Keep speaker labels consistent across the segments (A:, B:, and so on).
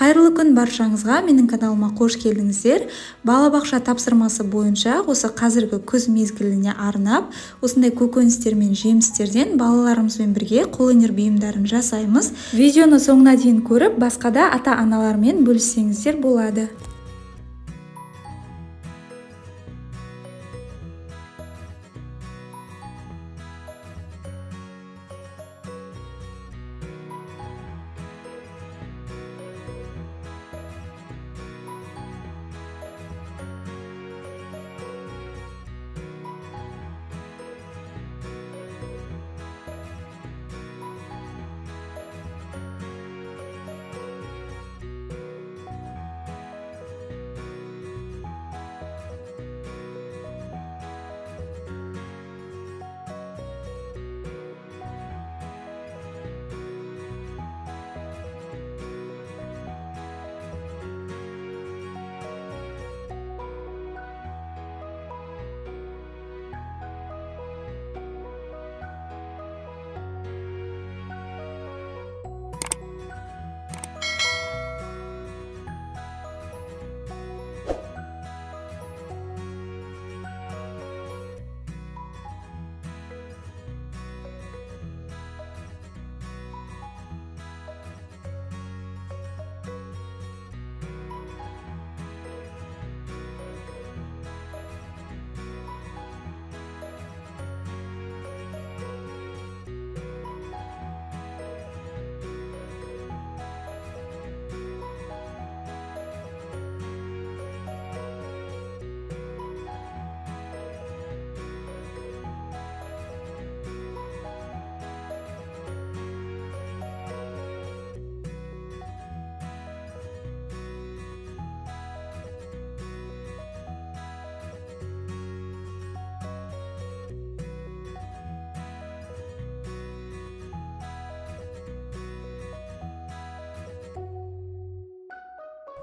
A: Қайырлы күн баршаңызға, менің каналыма қош келдіңіздер. Балабақша тапсырмасы бойынша осы қазіргі күз мезгіліне арнап, осындай көкөністер мен жемістерден балаларымызбен бірге қолөнер бұйымдарын жасаймыз. Видеоны соңына дейін көріп, басқа да ата-аналармен бөліссеңіздер болады.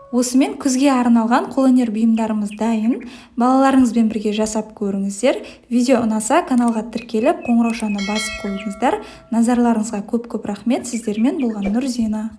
A: Осымен күзге арналған қолөнер бұйымдарымыз дайын. Балаларыңызбен бірге жасап көріңіздер. Видео ұнаса каналға тіркеліп, қоңыраушаны басып қойыңыздар. Назарларыңызға көп рахмет. Сіздермен болған Нұрзина.